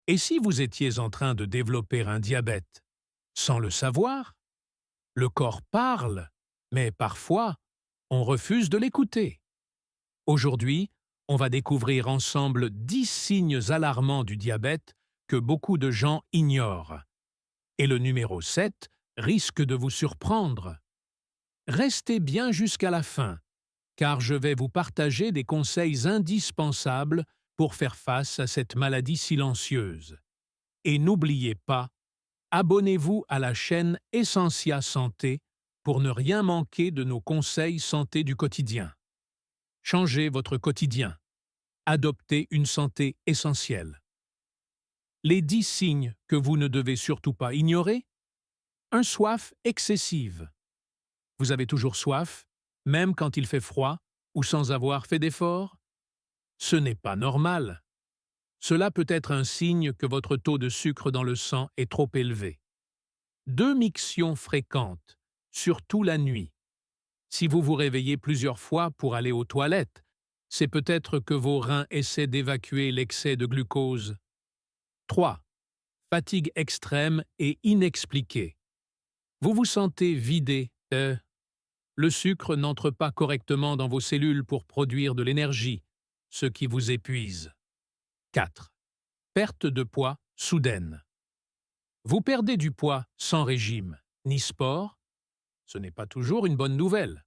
Et si vous étiez en train de développer un diabète sans le savoir? Le corps parle, mais parfois, on refuse de l'écouter. Aujourd'hui, on va découvrir ensemble 10 signes alarmants du diabète que beaucoup de gens ignorent. Et le numéro 7 risque de vous surprendre. Restez bien jusqu'à la fin, car je vais vous partager des conseils indispensables pour faire face à cette maladie silencieuse. Et n'oubliez pas, abonnez-vous à la chaîne Essentia Santé pour ne rien manquer de nos conseils santé du quotidien. Changez votre quotidien. Adoptez une santé essentielle. Les 10 signes que vous ne devez surtout pas ignorer. Un soif excessive. Vous avez toujours soif, même quand il fait froid ou sans avoir fait d'effort? Ce n'est pas normal. Cela peut être un signe que votre taux de sucre dans le sang est trop élevé. Deux mictions fréquentes, surtout la nuit. Si vous vous réveillez plusieurs fois pour aller aux toilettes, c'est peut-être que vos reins essaient d'évacuer l'excès de glucose. 3. Fatigue extrême et inexpliquée. Vous vous sentez vidé. Le sucre n'entre pas correctement dans vos cellules pour produire de l'énergie, ce qui vous épuise. 4. Perte de poids soudaine. Vous perdez du poids sans régime, ni sport. Ce n'est pas toujours une bonne nouvelle.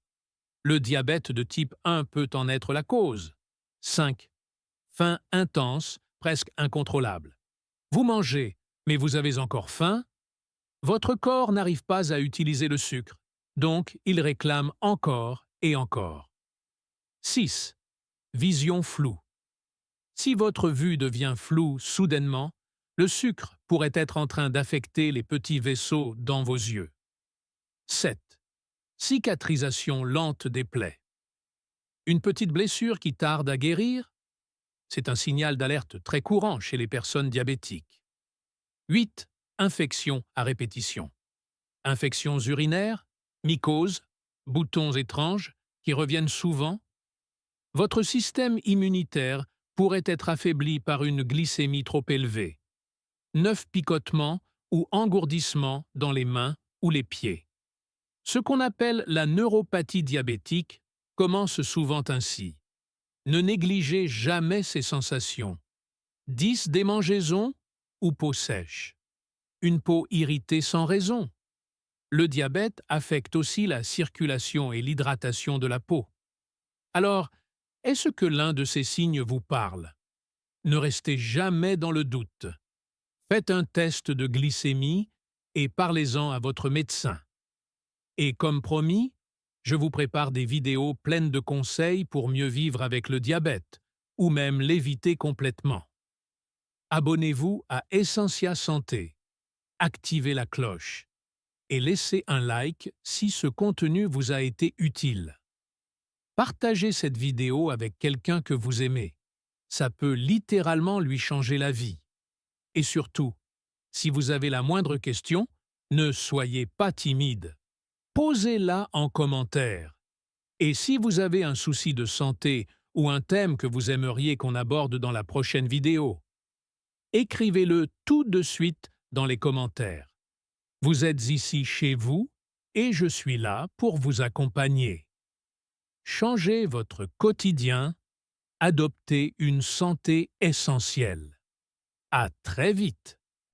Le diabète de type 1 peut en être la cause. 5. Faim intense, presque incontrôlable. Vous mangez, mais vous avez encore faim? Votre corps n'arrive pas à utiliser le sucre, donc il réclame encore et encore. 6. Vision floue. Si votre vue devient floue soudainement, le sucre pourrait être en train d'affecter les petits vaisseaux dans vos yeux. 7. Cicatrisation lente des plaies. Une petite blessure qui tarde à guérir? C'est un signal d'alerte très courant chez les personnes diabétiques. 8. Infections à répétition. Infections urinaires, mycoses, boutons étranges qui reviennent souvent. Votre système immunitaire pourrait être affaibli par une glycémie trop élevée. 9 picotements ou engourdissements dans les mains ou les pieds. Ce qu'on appelle la neuropathie diabétique commence souvent ainsi. Ne négligez jamais ces sensations. 10 démangeaisons ou peau sèche. Une peau irritée sans raison. Le diabète affecte aussi la circulation et l'hydratation de la peau. Alors, est-ce que l'un de ces signes vous parle? Ne restez jamais dans le doute. Faites un test de glycémie et parlez-en à votre médecin. Et comme promis, je vous prépare des vidéos pleines de conseils pour mieux vivre avec le diabète, ou même l'éviter complètement. Abonnez-vous à Essentia Santé, activez la cloche et laissez un like si ce contenu vous a été utile. Partagez cette vidéo avec quelqu'un que vous aimez. Ça peut littéralement lui changer la vie. Et surtout, si vous avez la moindre question, ne soyez pas timide. Posez-la en commentaire. Et si vous avez un souci de santé ou un thème que vous aimeriez qu'on aborde dans la prochaine vidéo, écrivez-le tout de suite dans les commentaires. Vous êtes ici chez vous et je suis là pour vous accompagner. Changez votre quotidien, adoptez une santé essentielle. À très vite!